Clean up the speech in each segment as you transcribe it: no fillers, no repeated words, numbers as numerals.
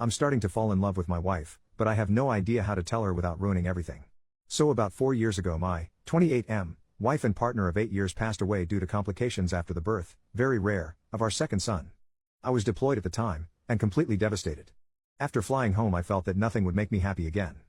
I'm starting to fall in love with my wife, but I have no idea how to tell her without ruining everything. So about 4 years ago my 28M wife and partner of 8 years passed away due to complications after the birth, very rare, of our second son. I was deployed at the time, and completely devastated. After flying home I felt that nothing would make me happy again.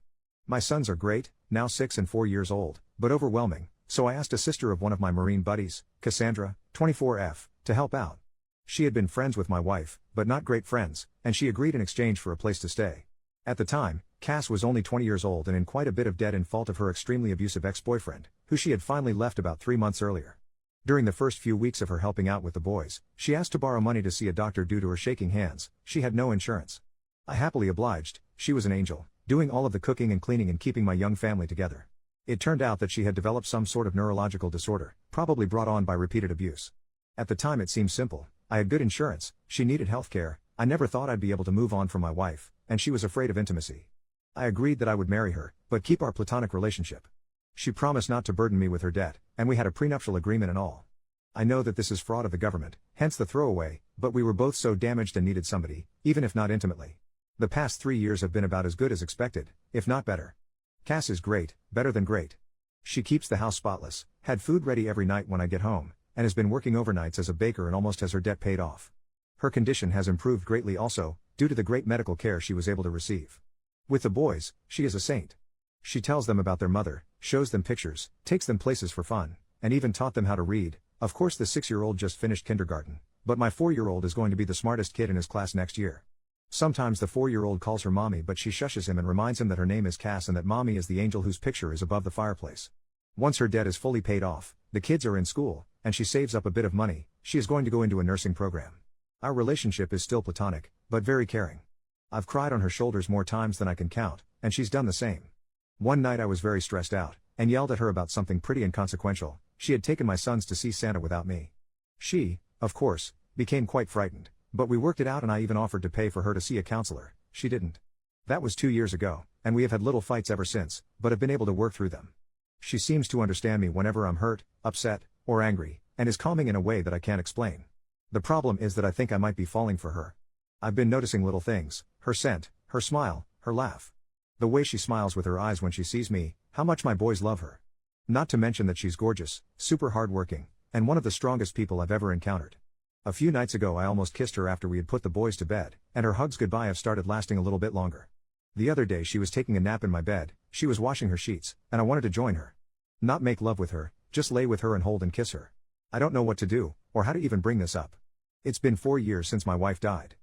My sons are great, now 6 and 4 years old, but overwhelming, so I asked a sister of one of my Marine buddies, Cassandra, 24F, to help out. She had been friends with my wife, but not great friends, and she agreed in exchange for a place to stay. At the time, Cass was only 20 years old and in quite a bit of debt in fault of her extremely abusive ex-boyfriend, who she had finally left about 3 months earlier. During the first few weeks of her helping out with the boys, she asked to borrow money to see a doctor due to her shaking hands. She had no insurance. I happily obliged. She was an angel, doing all of the cooking and cleaning and keeping my young family together. It turned out that she had developed some sort of neurological disorder, probably brought on by repeated abuse. At the time it seemed simple. I had good insurance, she needed health care, I never thought I'd be able to move on from my wife, and she was afraid of intimacy. I agreed that I would marry her, but keep our platonic relationship. She promised not to burden me with her debt, and we had a prenuptial agreement and all. I know that this is fraud of the government, hence the throwaway, but we were both so damaged and needed somebody, even if not intimately. The past 3 years have been about as good as expected, if not better. Cass is great, better than great. She keeps the house spotless, had food ready every night when I get home, and has been working overnights as a baker and almost has her debt paid off. Her condition has improved greatly also, due to the great medical care she was able to receive. With the boys, she is a saint. She tells them about their mother, shows them pictures, takes them places for fun, and even taught them how to read. Of course the 6-year-old just finished kindergarten, but my 4-year-old is going to be the smartest kid in his class next year. Sometimes the 4-year-old calls her mommy, but she shushes him and reminds him that her name is Cass and that mommy is the angel whose picture is above the fireplace. Once her debt is fully paid off, the kids are in school, and she saves up a bit of money, she is going to go into a nursing program. Our relationship is still platonic, but very caring. I've cried on her shoulders more times than I can count, and she's done the same. One night I was very stressed out, and yelled at her about something pretty inconsequential. She had taken my sons to see Santa without me. She, of course, became quite frightened, but we worked it out and I even offered to pay for her to see a counselor. She didn't. That was 2 years ago, and we have had little fights ever since, but have been able to work through them. She seems to understand me whenever I'm hurt, upset, or angry, and is calming in a way that I can't explain. The problem is that I think I might be falling for her. I've been noticing little things, her scent, her smile, her laugh. The way she smiles with her eyes when she sees me, how much my boys love her. Not to mention that she's gorgeous, super hardworking, and one of the strongest people I've ever encountered. A few nights ago I almost kissed her after we had put the boys to bed, and her hugs goodbye have started lasting a little bit longer. The other day she was taking a nap in my bed, she was washing her sheets, and I wanted to join her. Not make love with her, just lay with her and hold and kiss her. I don't know what to do, or how to even bring this up. It's been 4 years since my wife died.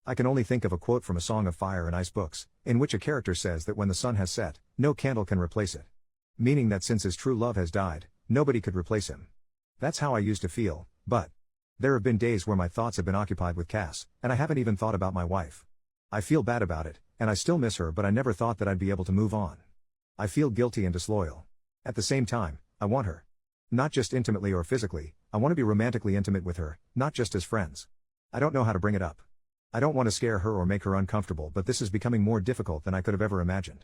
I can only think of a quote from A Song of Fire and Ice books, in which a character says that when the sun has set, no candle can replace it. Meaning that since his true love has died, nobody could replace him. That's how I used to feel, but there have been days where my thoughts have been occupied with Cass, and I haven't even thought about my wife. I feel bad about it, and I still miss her, but I never thought that I'd be able to move on. I feel guilty and disloyal. At the same time, I want her. Not just intimately or physically, I want to be romantically intimate with her, not just as friends. I don't know how to bring it up. I don't want to scare her or make her uncomfortable, but this is becoming more difficult than I could have ever imagined.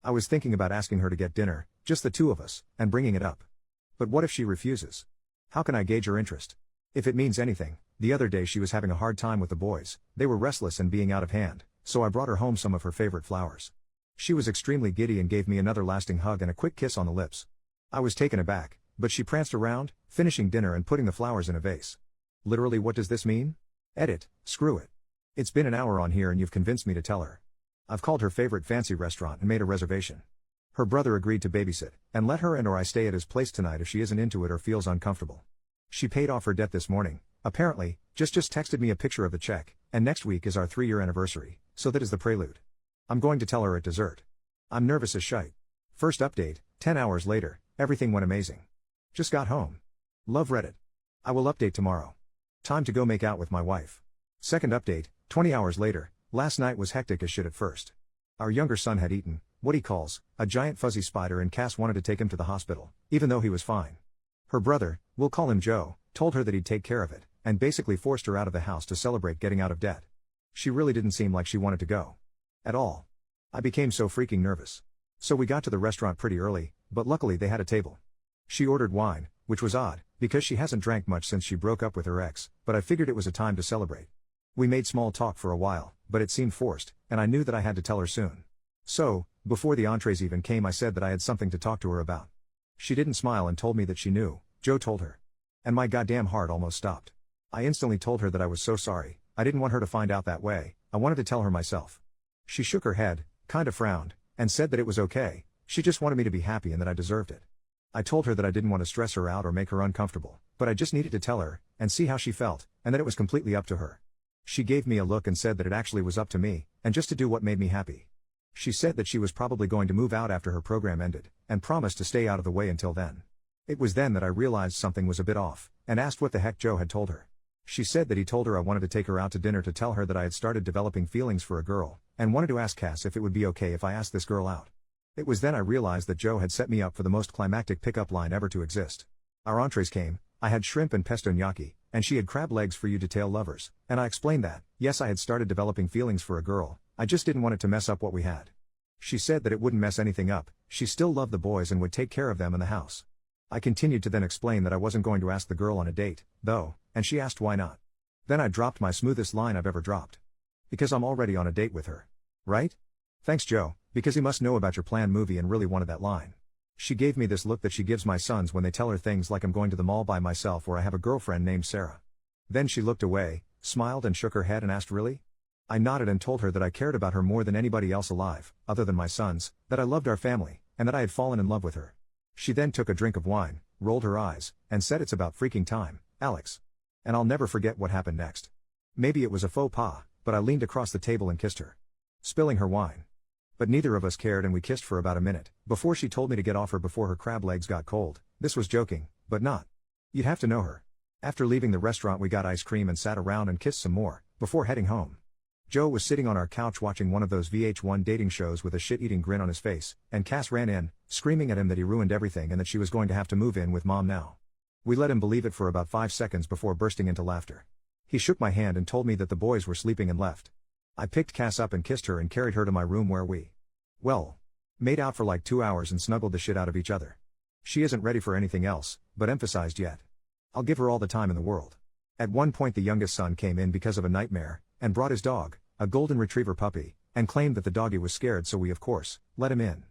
I was thinking about asking her to get dinner, just the two of us, and bringing it up. But what if she refuses? How can I gauge her interest? If it means anything, the other day she was having a hard time with the boys, they were restless and being out of hand, so I brought her home some of her favorite flowers. She was extremely giddy and gave me another lasting hug and a quick kiss on the lips. I was taken aback, but she pranced around, finishing dinner and putting the flowers in a vase. Literally, what does this mean? Edit, screw it. It's been an hour on here and you've convinced me to tell her. I've called her favorite fancy restaurant and made a reservation. Her brother agreed to babysit, and let her and or I stay at his place tonight if she isn't into it or feels uncomfortable. She paid off her debt this morning, apparently, just texted me a picture of the check, and next week is our 3-year anniversary, so that is the prelude. I'm going to tell her at dessert. I'm nervous as shite. First update, 10 hours later, everything went amazing. Just got home. Love Reddit. I will update tomorrow. Time to go make out with my wife. Second update, 20 hours later, last night was hectic as shit at first. Our younger son had eaten what he calls a giant fuzzy spider, and Cass wanted to take him to the hospital, even though he was fine. Her brother, we'll call him Joe, told her that he'd take care of it, and basically forced her out of the house to celebrate getting out of debt. She really didn't seem like she wanted to go. At all. I became so freaking nervous. So we got to the restaurant pretty early, but luckily they had a table. She ordered wine, which was odd, because she hasn't drank much since she broke up with her ex, but I figured it was a time to celebrate. We made small talk for a while, but it seemed forced, and I knew that I had to tell her soon. So, before the entrees even came, I said that I had something to talk to her about. She didn't smile and told me that she knew. Joe told her. And my goddamn heart almost stopped. I instantly told her that I was so sorry. I didn't want her to find out that way. I wanted to tell her myself. She shook her head, kinda frowned, and said that it was okay. She just wanted me to be happy and that I deserved it. I told her that I didn't want to stress her out or make her uncomfortable, but I just needed to tell her, and see how she felt, and that it was completely up to her. She gave me a look and said that it actually was up to me, and just to do what made me happy. She said that she was probably going to move out after her program ended, and promised to stay out of the way until then. It was then that I realized something was a bit off, and asked what the heck Joe had told her. She said that he told her I wanted to take her out to dinner to tell her that I had started developing feelings for a girl, and wanted to ask Cass if it would be okay if I asked this girl out. It was then I realized that Joe had set me up for the most climactic pickup line ever to exist. Our entrees came. I had shrimp and pesto gnocchi, and she had crab legs for you detail lovers, and I explained that, yes, I had started developing feelings for a girl, I just didn't want it to mess up what we had. She said that it wouldn't mess anything up, she still loved the boys and would take care of them in the house. I continued to then explain that I wasn't going to ask the girl on a date, though, and she asked why not. Then I dropped my smoothest line I've ever dropped. Because I'm already on a date with her. Right? Thanks Joe, because he must know about your planned movie and really wanted that line. She gave me this look that she gives my sons when they tell her things like I'm going to the mall by myself or I have a girlfriend named Sarah. Then she looked away, smiled and shook her head and asked really? I nodded and told her that I cared about her more than anybody else alive, other than my sons, that I loved our family, and that I had fallen in love with her. She then took a drink of wine, rolled her eyes, and said it's about freaking time, Alex. And I'll never forget what happened next. Maybe it was a faux pas, but I leaned across the table and kissed her. Spilling her wine. But neither of us cared and we kissed for about a minute, before she told me to get off her before her crab legs got cold. This was joking, but not. You'd have to know her. After leaving the restaurant we got ice cream and sat around and kissed some more, before heading home. Joe was sitting on our couch watching one of those VH1 dating shows with a shit-eating grin on his face, and Cass ran in, screaming at him that he ruined everything and that she was going to have to move in with Mom now. We let him believe it for about 5 seconds before bursting into laughter. He shook my hand and told me that the boys were sleeping and left. I picked Cass up and kissed her and carried her to my room where we, well, made out for like 2 hours and snuggled the shit out of each other. She isn't ready for anything else, but emphasized yet. I'll give her all the time in the world. At one point the youngest son came in because of a nightmare, and brought his dog, a golden retriever puppy, and claimed that the doggy was scared so we of course, let him in.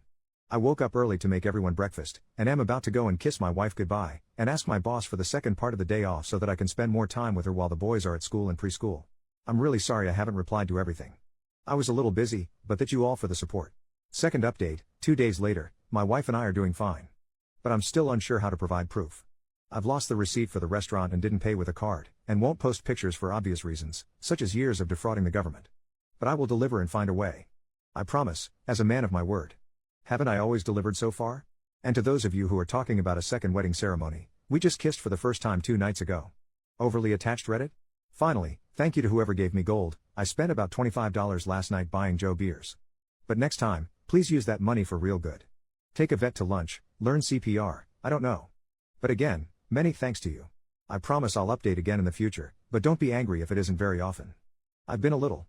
I woke up early to make everyone breakfast, and am about to go and kiss my wife goodbye, and ask my boss for the second part of the day off so that I can spend more time with her while the boys are at school and preschool. I'm really sorry I haven't replied to everything. I was a little busy, but thank you all for the support. Second update, 2 days later, my wife and I are doing fine. But I'm still unsure how to provide proof. I've lost the receipt for the restaurant and didn't pay with a card, and won't post pictures for obvious reasons, such as years of defrauding the government. But I will deliver and find a way. I promise, as a man of my word. Haven't I always delivered so far? And to those of you who are talking about a second wedding ceremony, we just kissed for the first time 2 nights ago. Overly attached Reddit? Finally, thank you to whoever gave me gold. I spent about $25 last night buying Joe beers. But next time, please use that money for real good. Take a vet to lunch, learn CPR, I don't know. But again, many thanks to you. I promise I'll update again in the future, but don't be angry if it isn't very often. I've been a little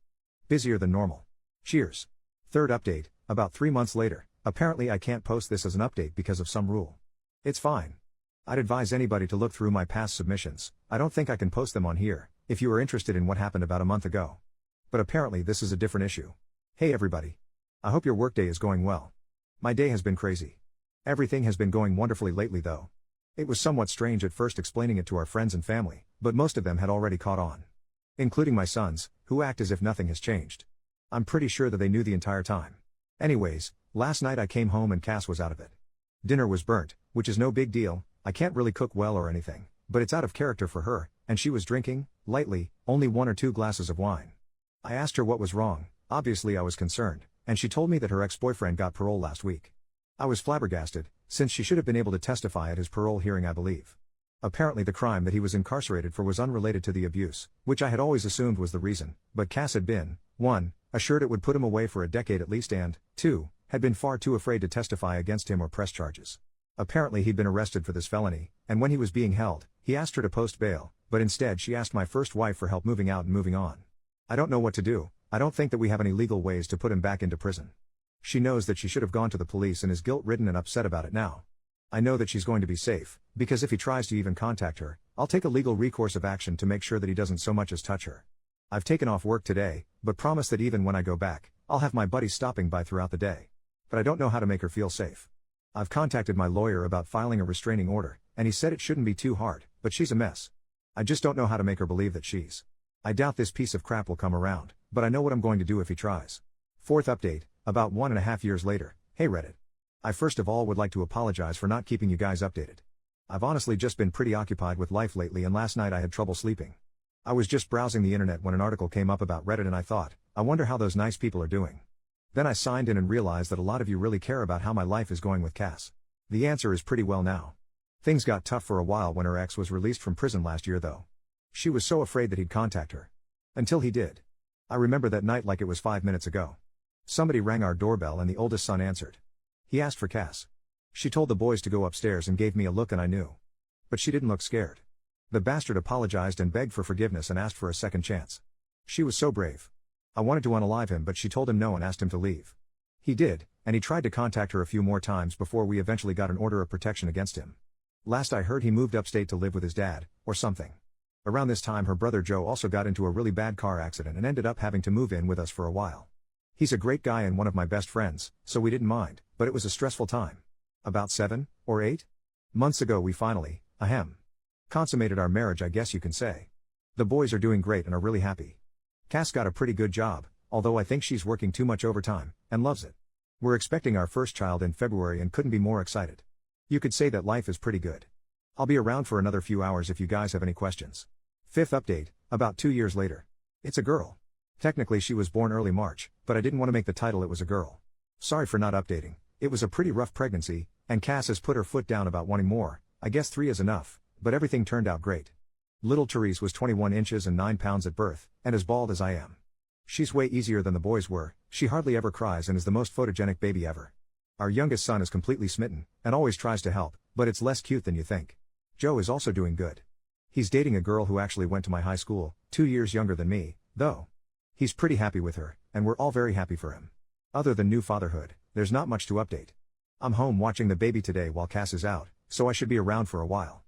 busier than normal. Cheers. Third update, about 3 months later, apparently I can't post this as an update because of some rule. It's fine. I'd advise anybody to look through my past submissions. I don't think I can post them on here, if you are interested in what happened about a month ago. But apparently this is a different issue. Hey everybody. I hope your workday is going well. My day has been crazy. Everything has been going wonderfully lately though. It was somewhat strange at first explaining it to our friends and family, but most of them had already caught on. Including my sons, who act as if nothing has changed. I'm pretty sure that they knew the entire time. Anyways, last night I came home and Cass was out of it. Dinner was burnt, which is no big deal. I can't really cook well or anything, but it's out of character for her, and she was drinking, lightly, only 1 or 2 glasses of wine. I asked her what was wrong. Obviously I was concerned, and she told me that her ex-boyfriend got parole last week. I was flabbergasted, since she should have been able to testify at his parole hearing I believe. Apparently the crime that he was incarcerated for was unrelated to the abuse, which I had always assumed was the reason, but Cass had been, 1, assured it would put him away for a decade at least and, 2, had been far too afraid to testify against him or press charges. Apparently he'd been arrested for this felony, and when he was being held, he asked her to post bail, but instead she asked my first wife for help moving out and moving on. I don't know what to do. I don't think that we have any legal ways to put him back into prison. She knows that she should have gone to the police and is guilt-ridden and upset about it now. I know that she's going to be safe, because if he tries to even contact her, I'll take a legal recourse of action to make sure that he doesn't so much as touch her. I've taken off work today, but promise that even when I go back, I'll have my buddies stopping by throughout the day. But I don't know how to make her feel safe. I've contacted my lawyer about filing a restraining order, and he said it shouldn't be too hard, but she's a mess. I just don't know how to make her believe that she's. I doubt this piece of crap will come around, but I know what I'm going to do if he tries. Fourth update, about 1.5 years later. Hey Reddit. I first of all would like to apologize for not keeping you guys updated. I've honestly just been pretty occupied with life lately, and last night I had trouble sleeping. I was just browsing the internet when an article came up about Reddit and I thought, I wonder how those nice people are doing. Then I signed in and realized that a lot of you really care about how my life is going with Cass. The answer is pretty well now. Things got tough for a while when her ex was released from prison last year though. She was so afraid that he'd contact her. Until he did. I remember that night like it was 5 minutes ago. Somebody rang our doorbell and the oldest son answered. He asked for Cass. She told the boys to go upstairs and gave me a look and I knew. But she didn't look scared. The bastard apologized and begged for forgiveness and asked for a second chance. She was so brave. I wanted to unalive him but she told him no and asked him to leave. He did, and he tried to contact her a few more times before we eventually got an order of protection against him. Last I heard he moved upstate to live with his dad, or something. Around this time her brother Joe also got into a really bad car accident and ended up having to move in with us for a while. He's a great guy and one of my best friends, so we didn't mind, but it was a stressful time. About 7 or 8 months ago we finally, consummated our marriage, I guess you can say. The boys are doing great and are really happy. Cass got a pretty good job, although I think she's working too much overtime, and loves it. We're expecting our first child in February and couldn't be more excited. You could say that life is pretty good. I'll be around for another few hours if you guys have any questions. Fifth update, about 2 years later. It's a girl. Technically she was born early March, but I didn't want to make the title it was a girl. Sorry for not updating. It was a pretty rough pregnancy, and Cass has put her foot down about wanting more. I guess 3 is enough, but everything turned out great. Little Therese was 21 inches and 9 pounds at birth, and as bald as I am. She's way easier than the boys were, she hardly ever cries and is the most photogenic baby ever. Our youngest son is completely smitten, and always tries to help, but it's less cute than you think. Joe is also doing good. He's dating a girl who actually went to my high school, 2 years younger than me, though. He's pretty happy with her, and we're all very happy for him. Other than new fatherhood, there's not much to update. I'm home watching the baby today while Cass is out, so I should be around for a while.